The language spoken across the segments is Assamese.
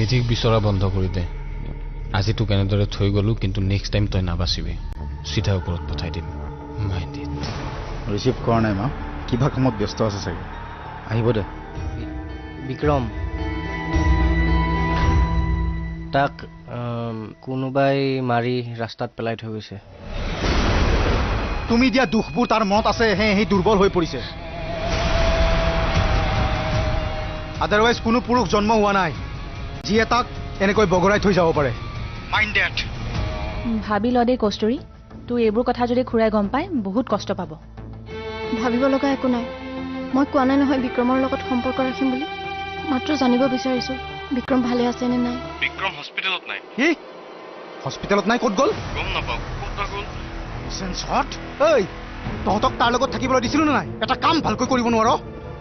নিধিক বিচৰা বন্ধ কৰি দে আজি তোক এনেদৰে থৈ গ'লো কিন্তু নেক্সট টাইম তই নাবাচিবি চিধা ওপৰত পঠাই দিম মাইণ্ড ইট ৰিচিভ কৰা নাই মা কিবা কামত ব্যস্ত আছে চাগে আহিব দে বিক্ৰম তাক কোনোবাই মাৰি ৰাস্তাত পেলাই থৈ গৈছে তুমি দিয়া দুখবোৰ তাৰ মনত আছে সেই দুৰ্বল হৈ পৰিছে আদাৰৱাইজ কোনো পুৰুষ জন্ম হোৱা নাই যিয়ে তাক এনেকৈ বগৰাই থৈ যাব পাৰে মাইণ্ড ডেট ভাবি ল দেই কষ্টুৰী তোৰ এইবোৰ কথা যদি খুৰাই গম পায় বহুত কষ্ট পাব ভাবিব লগা একো নাই মই কোৱা নাই নহয় বিক্ৰমৰ লগত সম্পৰ্ক ৰাখিম বুলি মাত্ৰ জানিব বিচাৰিছো বিক্ৰম ভালে আছে নে নাই বিক্ৰম হস্পিটেলত নাই কি হস্পিটেলত নাই ক'ত গ'ল গম নাপাওঁ ক'ত গ'ল ঐ তহঁতক তাৰ লগত থাকিবলৈ দিছিলো নে নাই এটা কাম ভালকৈ কৰিব নোৱাৰ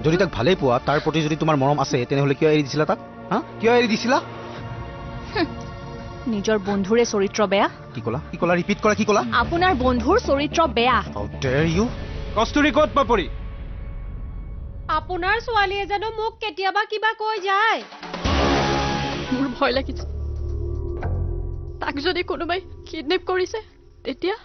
যদি তাক ভালেই পোৱা তাৰ প্ৰতি যদি তোমাৰ মৰম আছে তেনেহ'লে কিয় এৰি দিছিলা তাক হা কিয় এৰি দিছিলা নিজৰ বন্ধুৰে চৰিত্ৰ বেয়া কি ক'লা ৰিপিট কৰা কি ক'লা আপোনাৰ বন্ধুৰ চৰিত্ৰ বেয়া How dare you? কস্তুৰী ক'ত পাপৰি আপোনাৰ ছোৱালীয়ে জানো মোক কেতিয়াবা কিবা কৈ যায় মোৰ ভয় লাগিছে তাক যদি কোনোবাই কিডনেপ কৰিছে তেতিয়া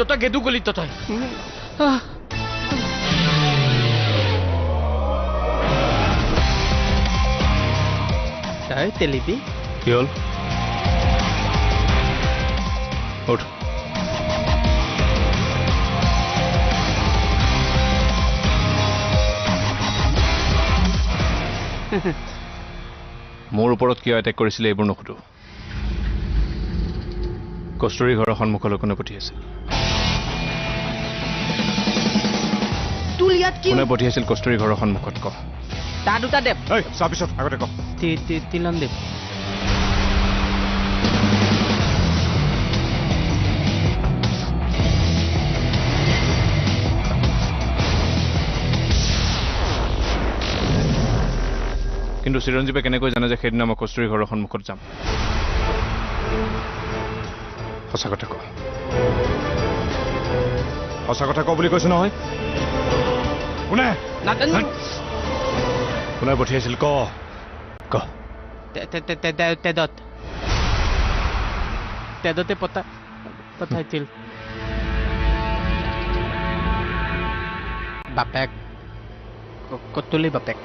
তই গেদু গলি তই তাই তেলিপি কি হ'ল উঠ মোৰ ওপৰত কিয় এটেক কৰিছিলে এইবোৰ নুসুধো কস্তুৰী ঘৰৰ সন্মুখলৈ কোনে পঠিয়াইছিল কোনে পঠিয়াইছিল কস্তুৰী ঘৰৰ সন্মুখত ক তা দুটা দেৱ তাৰপিছত আগতে ক তিলন দেৱ কিন্তু চিৰঞ্জীৱে কেনেকৈ জানে যে সেইদিনা মই কস্তুৰী ঘৰৰ সন্মুখত যাম সঁচা কথা ক সঁচা কথা ক বুলি কৈছো নহয় কোনে পঠিয়াইছিল ক ক তেদতে পঠাইছিল বাপেক কতুলি বাপেক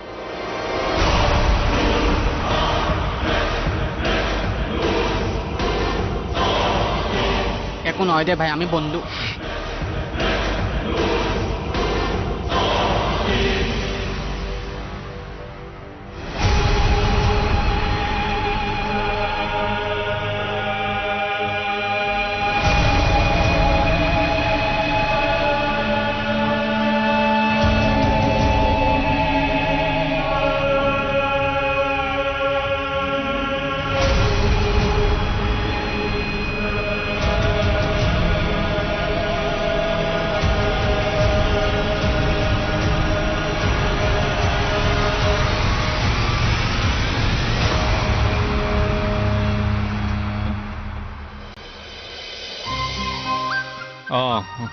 একো নহয় দে ভাই আমি বন্ধু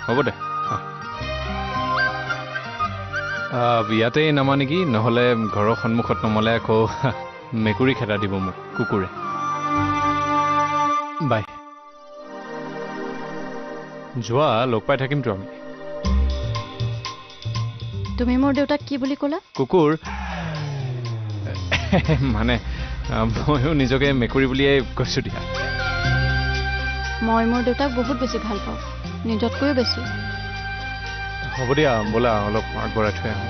হ'ব দে ইয়াতেই নামা নেকি নহ'লে ঘৰৰ সন্মুখত নমালে আকৌ মেকুৰী খেদা দিব মোক কুকুৰে বাই যোৱা লগ পাই থাকিমতো আমি তুমি মোৰ দেউতাক কি বুলি ক'লা কুকুৰ মানে ময়ো নিজকে মেকুৰী বুলিয়ে কৈছোঁ দিয়া মই মোৰ দেউতাক বহুত বেছি ভাল পাওঁ নিজতকৈও বেছি। হ'ব দিয়া ব'লা অলপ আগবঢ়াই থৈ আহোঁ।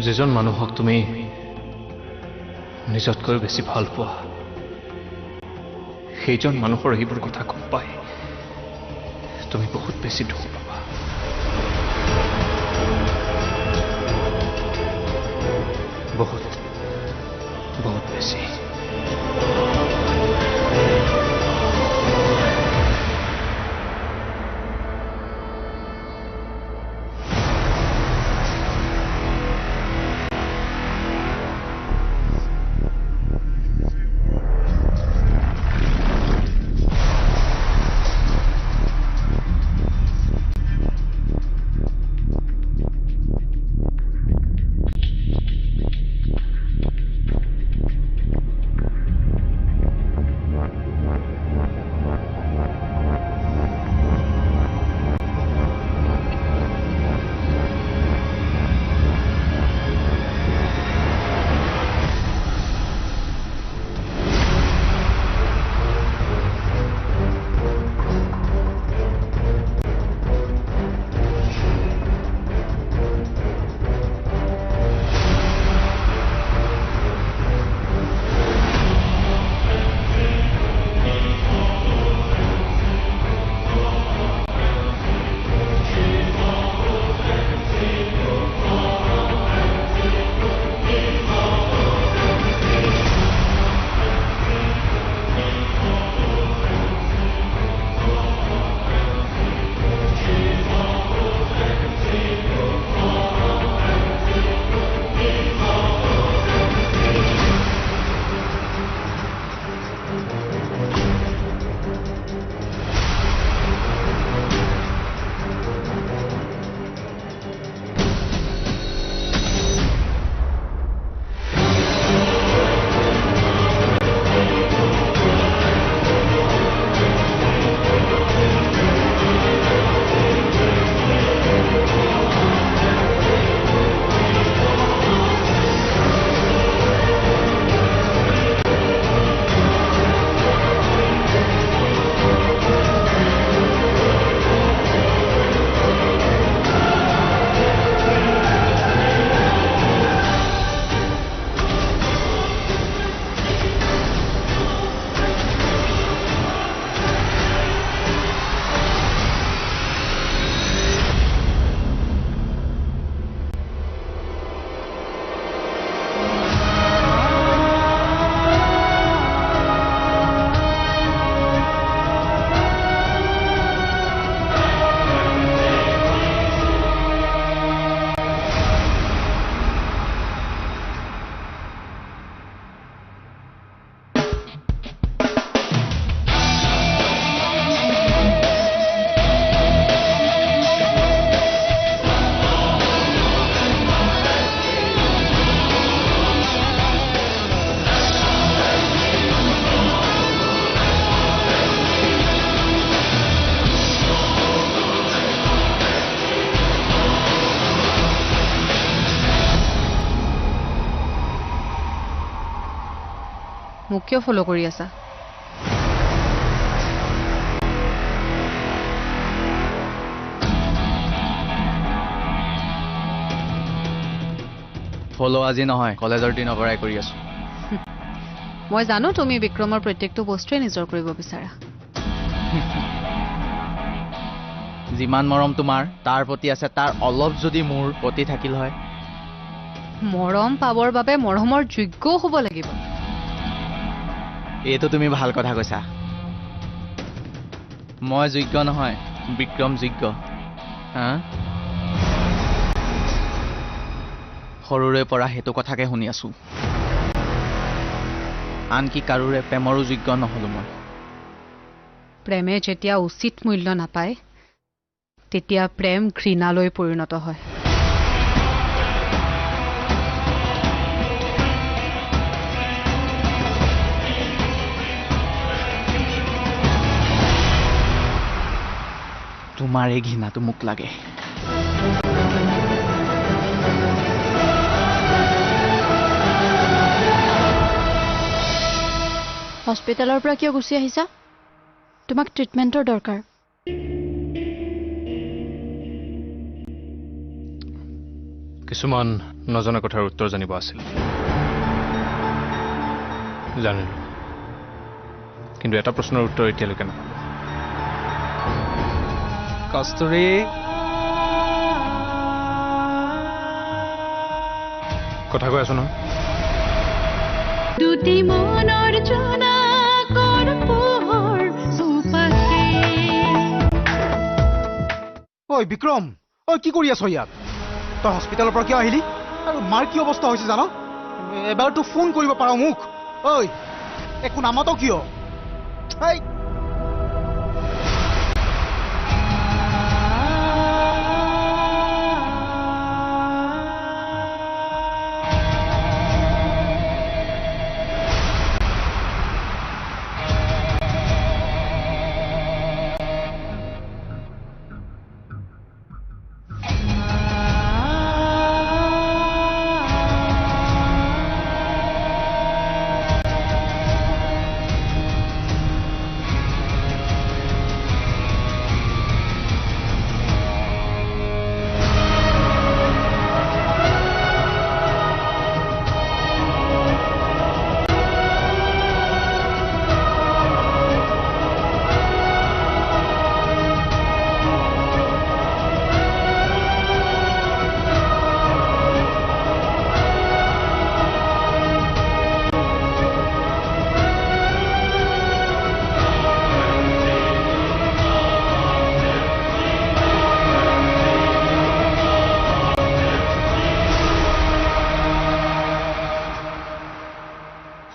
যিজন মানুহক তুমি নিজতকৈ বেছি ভাল পোৱা সেইজন মানুহৰ এইবোৰ কথা গম পাই তুমি বহুত বেছি দুখ পাবা। বহুত বহুত বেছি। মোক কিয় ফলো কৰি আছা? ফলো আজি নহয়, কলেজৰ দিনৰ পৰাই কৰি আছো। মই জানো তুমি বিক্ৰমৰ প্ৰত্যেকটো বস্তুৱে নিজৰ কৰিব বিচাৰা। যিমান মৰম তোমাৰ তাৰ প্ৰতি আছে, তাৰ অলপ যদি মোৰ প্ৰতি থাকিল হয়। মৰম পাবৰ বাবে মৰমৰ যোগ্যও হ'ব লাগিব। এইটো তুমি ভাল কথা কৈছা। মই যোগ্য নহয়, বিক্ৰম যোগ্য। হা? সৰুৰে পৰা সেইটো কথাকে শুনি আছো। আনকি কাৰোৰে প্ৰেমৰো যোগ্য নহলো মই। প্ৰেমে যেতিয়া উচিত মূল্য নাপায় তেতিয়া প্ৰেম ঘৃণালৈ পৰিণত হয়। তোমাৰ এই ঘৃণাটো মোক লাগে। হস্পিটেলৰ পৰা কিয় গুচি আহিছা তোমাক ট্ৰিটমেণ্টৰ দৰকাৰ কিছুমান নজনা কথাৰ উত্তৰ জানিব আছিল জানিলোঁ কিন্তু এটা প্ৰশ্নৰ উত্তৰ এতিয়ালৈকে নাপালোঁ কস্তুৰী কথা কৈ আছো নহয় দুটি মনৰ জনাকৰ পোহৰ সুপাকে ঐ বিক্ৰম ঐ কি কৰি আছ ইয়াত তই হস্পিটেলৰ পৰা কিয় আহিলি আৰু মাৰ কি অৱস্থা হৈছে জানো এবাৰতো ফোন কৰিব পাৰ মোক ঐ একো নামাত কিয় এই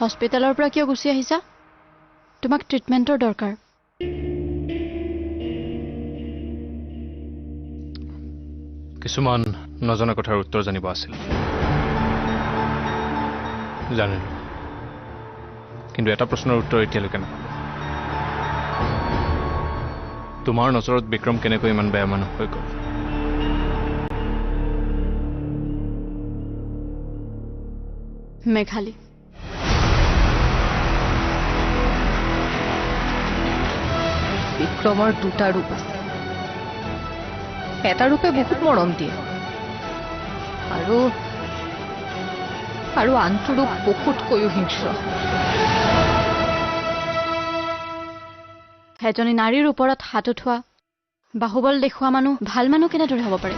হস্পিটেলৰ পৰা কিয় গুচি আহিছা তোমাক ট্ৰিটমেণ্টৰ দৰকাৰ কিছুমান নজনা কথাৰ উত্তৰ জানিব আছিল জানিলোঁ কিন্তু এটা প্ৰশ্নৰ উত্তৰ এতিয়ালৈকে নাপালোঁ তোমাৰ নজৰত বিক্ৰম কেনেকৈ ইমান বেয়া মানুহ হৈ গ'ল মেঘালী বিক্ৰমৰ দুটা ৰূপ আছে এটা ৰূপে বহুত মৰম দিয়ে আৰু আনটো ৰূপ বহুতকৈও হিংস্ৰ এজনী নাৰীৰ ওপৰত হাত উঠোৱা বাহুবল দেখুওৱা মানুহ ভাল মানুহ কেনেদৰে হ'ব পাৰে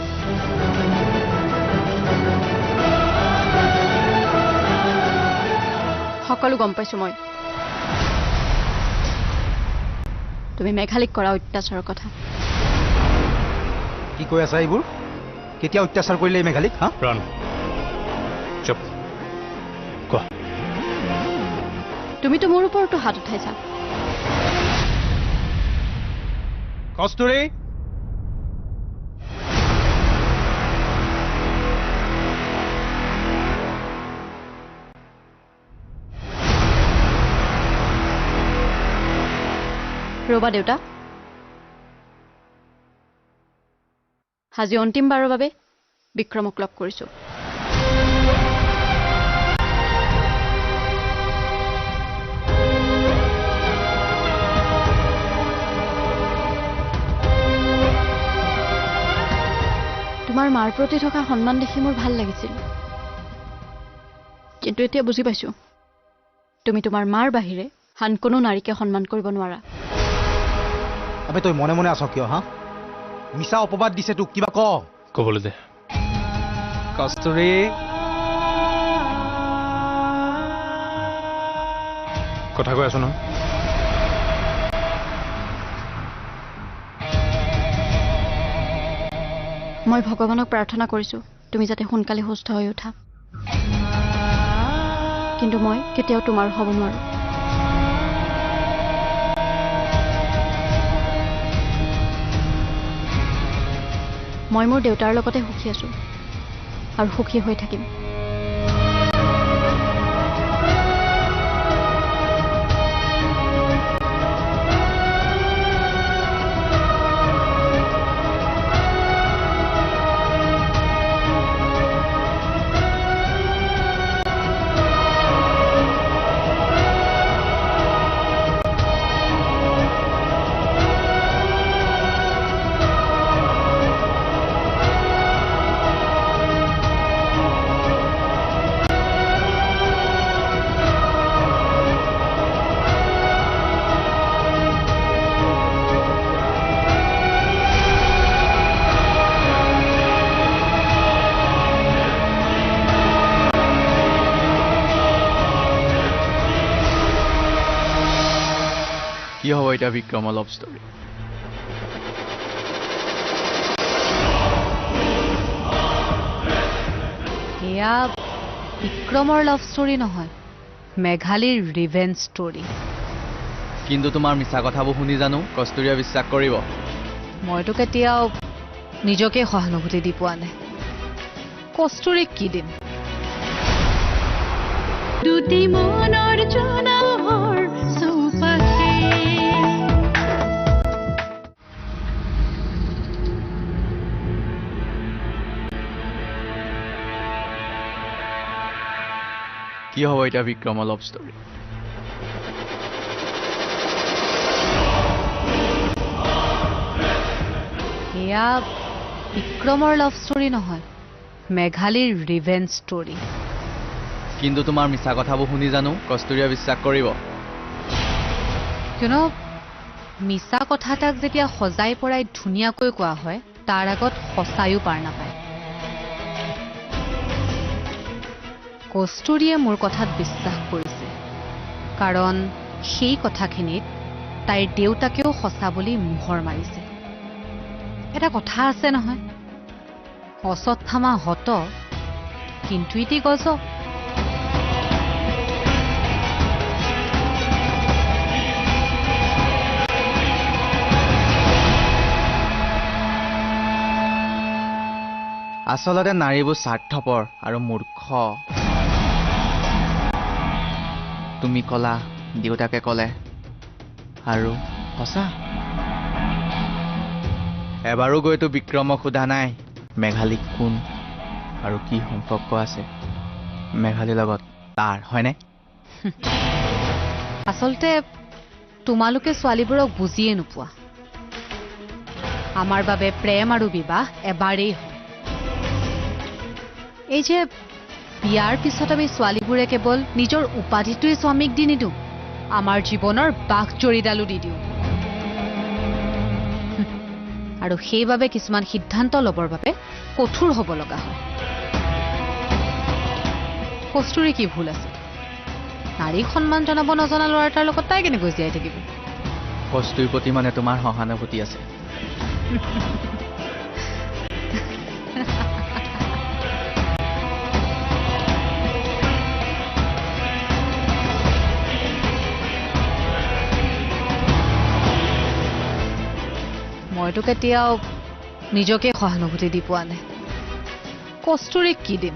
সকলো গম পাইছো মই তুমি মেঘালীক কৰা অত্যাচাৰৰ কথা কি কৈ আছা এইবোৰ কেতিয়া অত্যাচাৰ কৰিলে এই মেঘালীক হা ৰাণ চুপ কোৱা তুমিতো মোৰ ওপৰতো হাত উঠাইছা কস্তুৰী ৰবা দেউতা আজি অন্তিমবাৰৰ বাবে বিক্ৰমক লগ কৰিছো তোমাৰ মাৰ প্ৰতি থকা সন্মান দেখি মোৰ ভাল লাগিছিল কিন্তু এতিয়া বুজি পাইছো তুমি তোমাৰ মাৰ বাহিৰে হান কোনো নাৰীকে সন্মান কৰিব নোৱাৰা আবে তই মনে মনে আছ কিয় হা মিছা অপবাদ দিছে তোক কিবা ক'বলৈ দে কস্তুৰী কথা কৈ আছো নহয় মই ভগৱানক প্ৰাৰ্থনা কৰিছো তুমি যাতে সোনকালে সুস্থ হৈ উঠা কিন্তু মই কেতিয়াও তোমাৰ হ'ব নোৱাৰো মই মোৰ দেউতাৰ লগতে সুখী আছো আৰু সুখী হৈ থাকিম হ'ব এতিয়া বিক্ৰমৰ লাভ ষ্টৰী এয়া বিক্ৰমৰ লাভ ষ্টৰী নহয় মেঘালীৰ ৰিভেঞ্জ ষ্টৰী কিন্তু তোমাৰ মিছা কথাবোৰ শুনি জানো কস্তুৰীয়ে বিশ্বাস কৰিব মইতো কেতিয়াও নিজকে সহানুভূতি দি পোৱা নাই কস্তুৰীক কি দিম দুটি মনৰ জনাহৰ চৌপাশে কি হ'ব এতিয়া বিক্ৰমৰ লাভ ষ্টৰী এয়া বিক্ৰমৰ লাভ ষ্টৰী নহয় মেঘালীৰ ৰিভেঞ্জ ষ্টৰী কিন্তু তোমাৰ মিছা কথাবোৰ শুনি জানো কস্তুৰীয়ে বিশ্বাস কৰিব কিয়নো মিছা কথা এটাক যেতিয়া সজাই পৰাই ধুনীয়াকৈ কোৱা হয় তাৰ আগত সঁচায়ো পাৰ নাপায় কস্তুৰীয়ে মোৰ কথাত বিশ্বাস কৰিছে কাৰণ সেই কথাখিনিত তাইৰ দেউতাকেও সঁচা বুলি মোহৰ মাৰিছে এটা কথা আছে নহয় অশ্বত্থামা হত কিন্তু ইতি গজ আচলতে নাৰীবোৰ স্বাৰ্থপৰ আৰু মূৰ্খ তুমি কলা দেউতাকে কলে আৰু সঁচা এবাৰো গৈতো বিক্ৰমক সোধা নাই মেঘালীক কোন আৰু কি সম্পৰ্ক আছে মেঘালীৰ লগত তাৰ হয়নে আচলতে তোমালোকে ছোৱালীবোৰক বুজিয়ে নোপোৱা আমাৰ বাবে প্ৰেম আৰু বিবাহ এবাৰেই হয় এই যে বিয়াৰ পিছত আমি ছোৱালীবোৰে কেৱল নিজৰ উপাধিটোৱে স্বামীক দি নিদিওঁ আমাৰ জীৱনৰ বাঘ জৰিডালো দি দিওঁ আৰু সেইবাবে কিছুমান সিদ্ধান্ত ল'বৰ বাবে কঠোৰ হ'ব লগা হয় কস্তুৰী কি ভুল আছে নাৰীক সন্মান জনাব নজনা ল'ৰা এটাৰ লগত তাই কেনেকৈ জীয়াই থাকিব কস্তুৰীৰ প্ৰতি মানে তোমাৰ সহানুভূতি আছে মইতো কেতিয়াও নিজকে সহানুভূতি দি পোৱা নাই কস্তুৰীক কি দিম